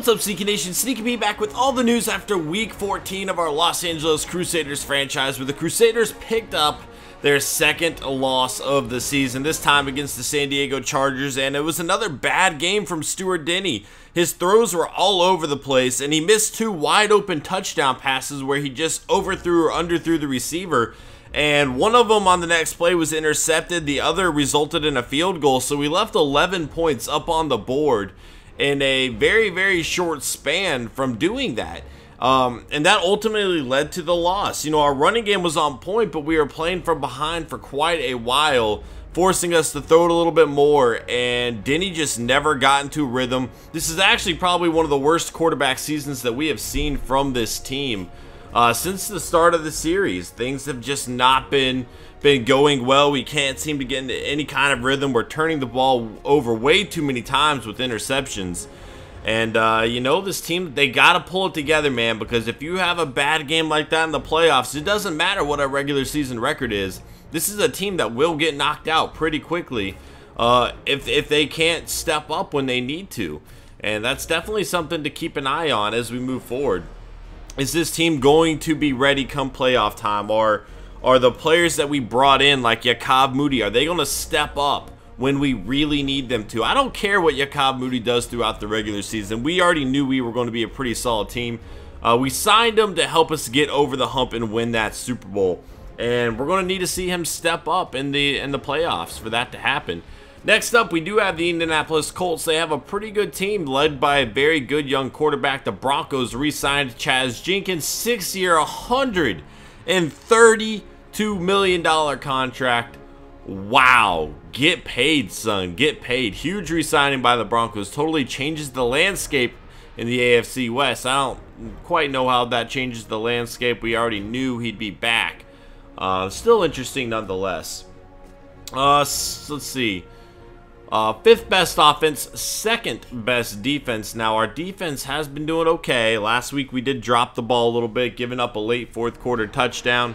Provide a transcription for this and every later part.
What's up, Sneaky Nation? Sneaky P back with all the news after week 14 of our Los Angeles Crusaders franchise, where the Crusaders picked up their second loss of the season, this time against the San Diego Chargers, and it was another bad game from Stuart Denny. His throws were all over the place, and he missed two wide open touchdown passes where he just overthrew or underthrew the receiver, and one of them on the next play was intercepted. The other resulted in a field goal, so we left 11 points up on the board in a very short span from doing that. And that ultimately led to the loss. You know, our running game was on point, but we were playing from behind for quite a while, forcing us to throw it a little bit more, and Denny just never got into rhythm. This is actually probably one of the worst quarterback seasons that we have seen from this team since the start of the series. Things have just not been going well. We can't seem to get into any kind of rhythm. We're turning the ball over way too many times with interceptions. And, you know, this team, they got to pull it together, man, because if you have a bad game like that in the playoffs, it doesn't matter what our regular season record is. This is a team that will get knocked out pretty quickly if they can't step up when they need to. And that's definitely something to keep an eye on as we move forward. Is this team going to be ready come playoff time? Or are the players that we brought in, like Jakob Moody, are they going to step up when we really need them to? I don't care what Jakob Moody does throughout the regular season. We already knew we were going to be a pretty solid team. We signed him to help us get over the hump and win that Super Bowl. And we're going to need to see him step up in the playoffs for that to happen. Next up, we do have the Indianapolis Colts. They have a pretty good team led by a very good young quarterback. The Broncos re-signed Chaz Jenkins, 6-year, $132 million contract. Wow, get paid, son, get paid. Huge re-signing by the Broncos. Totally changes the landscape in the AFC West. I don't quite know how that changes the landscape. We already knew he'd be back. Still interesting nonetheless. Let's see. Fifth best offense, second best defense. Now, our defense has been doing okay. Last week we did drop the ball a little bit, giving up a late fourth quarter touchdown.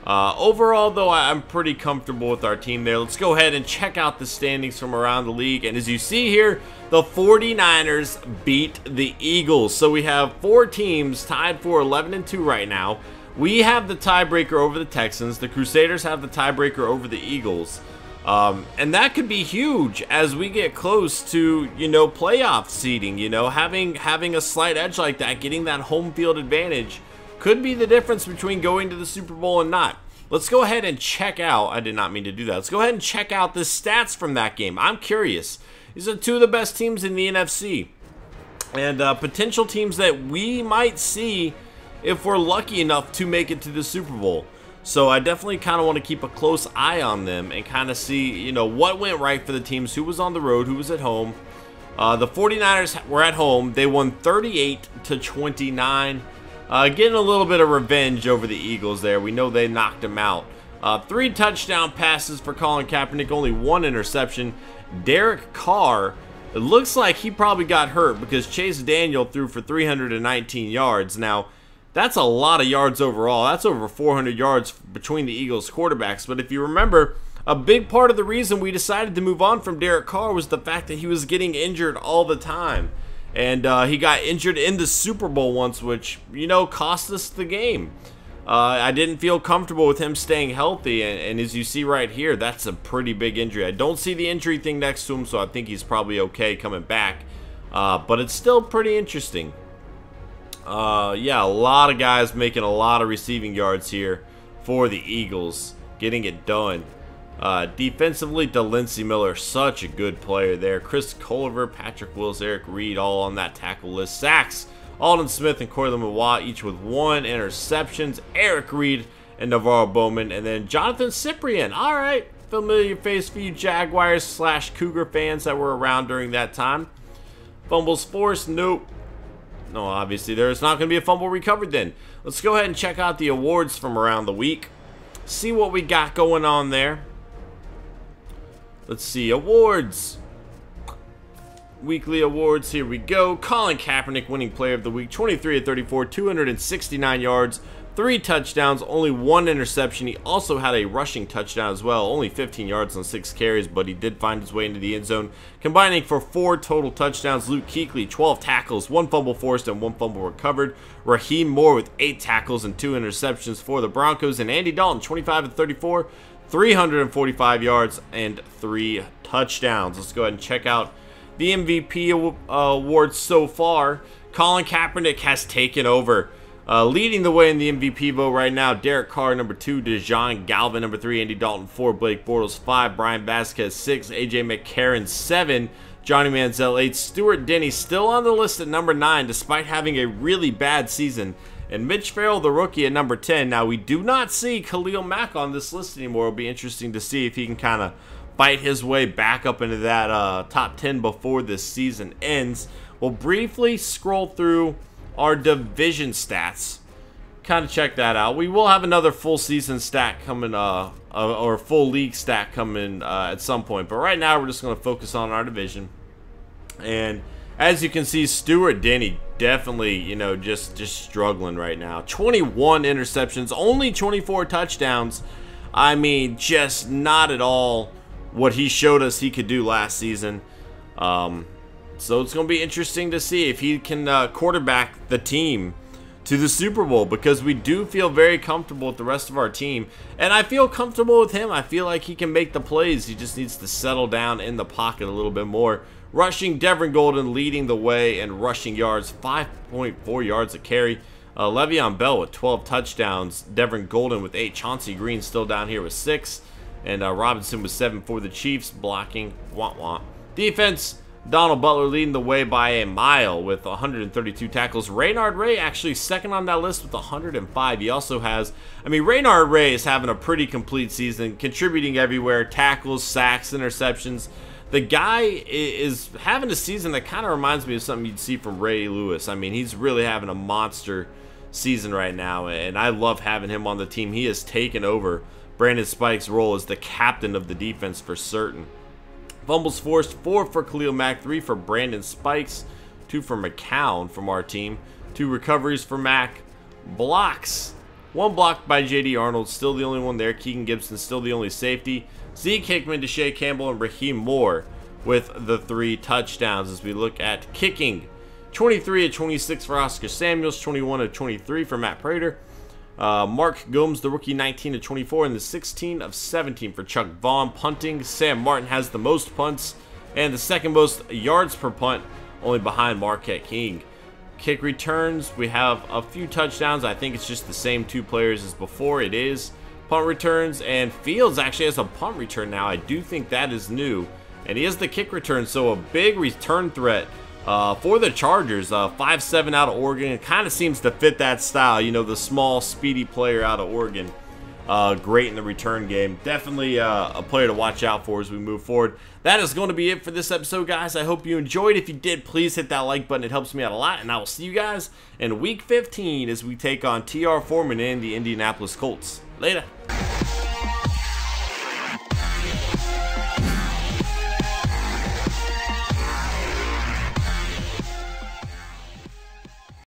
Overall, though, I'm pretty comfortable with our team there. Let's go ahead and check out the standings from around the league. And as you see here, the 49ers beat the Eagles. So we have four teams tied for 11-2 right now. We have the tiebreaker over the Texans. The Crusaders have the tiebreaker over the Eagles. And that could be huge as we get close to, you know, playoff seeding. You know, having a slight edge like that, getting that home field advantage, could be the difference between going to the Super Bowl and not. Let's go ahead and check out, I did not mean to do that. Let's go ahead and check out the stats from that game. I'm curious. These are two of the best teams in the NFC. And potential teams that we might see if we're lucky enough to make it to the Super Bowl. So I definitely kind of want to keep a close eye on them and kind of see, you know, what went right for the teams, who was on the road, who was at home. The 49ers were at home. They won 38-29. Getting a little bit of revenge over the Eagles there. We know they knocked them out. 3 touchdown passes for Colin Kaepernick, only 1 interception. Derek Carr, it looks like he probably got hurt because Chase Daniel threw for 319 yards. Now, that's a lot of yards overall. That's over 400 yards between the Eagles quarterbacks. But if you remember, a big part of the reason we decided to move on from Derek Carr was the fact that he was getting injured all the time. And he got injured in the Super Bowl once, which, you know, cost us the game. I didn't feel comfortable with him staying healthy. And as you see right here, that's a pretty big injury. I don't see the injury thing next to him, so I think he's probably okay coming back. But it's still pretty interesting. Yeah, a lot of guys making a lot of receiving yards here for the Eagles, getting it done. Defensively, Delancey Miller, such a good player there. Chris Culliver, Patrick Willis, Eric Reed, all on that tackle list. Sacks, Alden Smith and Corlin Mawat, each with 1 interceptions. Eric Reed and Navarro Bowman, and then Jonathan Cyprien. All right, familiar face for you Jaguars / Cougar fans that were around during that time. Fumbles forced, nope. No, obviously there's not going to be a fumble recovered then. Let's go ahead and check out the awards from around the week. See what we got going on there. Let's see, awards. weekly awards. Here we go. Colin Kaepernick winning player of the week, 23 of 34, 269 yards, 3 touchdowns, only 1 interception. He also had a rushing touchdown as well, only 15 yards on 6 carries, but he did find his way into the end zone, combining for 4 total touchdowns. Luke Kuechly, 12 tackles, 1 fumble forced and 1 fumble recovered. Raheem Moore with 8 tackles and 2 interceptions for the Broncos. And Andy Dalton, 25 of 34, 345 yards and 3 touchdowns. Let's go ahead and check out the MVP awards so far. Colin Kaepernick has taken over. Leading the way in the MVP vote right now, Derek Carr, number 2, Dejon Galvin, number 3, Andy Dalton, 4, Blake Bortles, 5, Brian Vasquez, 6, AJ McCarron, 7, Johnny Manziel, 8, Stuart Denny still on the list at number 9 despite having a really bad season, and Mitch Farrell, the rookie, at number 10. Now, we do not see Khalil Mack on this list anymore. It'll be interesting to see if he can kind of fight his way back up into that top 10 before this season ends. We'll briefly scroll through our division stats, kind of check that out. We will have another full season stat coming, or full league stat coming at some point, but right now we're just going to focus on our division. And as you can see, Stuart Denny definitely, you know, just struggling right now. 21 interceptions, only 24 touchdowns. I mean, just not at all what he showed us he could do last season. So it's going to be interesting to see if he can quarterback the team to the Super Bowl, because we do feel very comfortable with the rest of our team. And I feel comfortable with him. I feel like he can make the plays. He just needs to settle down in the pocket a little bit more. Rushing, Devin Golden leading the way and rushing yards, 5.4 yards a carry. Le'Veon Bell with 12 touchdowns. Devin Golden with 8. Chauncey Green still down here with 6. And Robinson with 7 for the Chiefs, blocking. Defense, Donald Butler leading the way by a mile with 132 tackles. Raynard Ray actually second on that list with 105. He also has, I mean, Raynard Ray is having a pretty complete season, contributing everywhere. Tackles, sacks, interceptions. The guy is having a season that kind of reminds me of something you'd see from Ray Lewis. I mean, he's really having a monster season right now, and I love having him on the team. He has taken over Brandon Spike's role as the captain of the defense for certain. Fumbles forced, 4 for Khalil Mack, 3 for Brandon Spikes, 2 for McCown from our team, 2 recoveries for Mack. Blocks, 1 blocked by J.D. Arnold, still the only one there. Keegan Gibson still the only safety. Zeke Hickman, Deshae Campbell, and Raheem Moore with the 3 touchdowns. As we look at kicking, 23 of 26 for Oscar Samuels, 21 of 23 for Matt Prater. Mark Gomes, the rookie, 19 of 24, and the 16 of 17 for Chuck Vaughn. Punting, Sam Martin has the most punts and the second most yards per punt, only behind Marquette King. Kick returns, we have a few touchdowns. I think it's just the same 2 players as before. It is. Punt returns, and Fields actually has a punt return now. I do think that is new. And he has the kick return, so a big return threat for the Chargers. 5'7" out of Oregon. It kind of seems to fit that style. You know, the small, speedy player out of Oregon. Great in the return game. Definitely a player to watch out for as we move forward. That is going to be it for this episode, guys. I hope you enjoyed. If you did, please hit that like button. It helps me out a lot. And I will see you guys in Week 15 as we take on T.R. Foreman and the Indianapolis Colts. Later.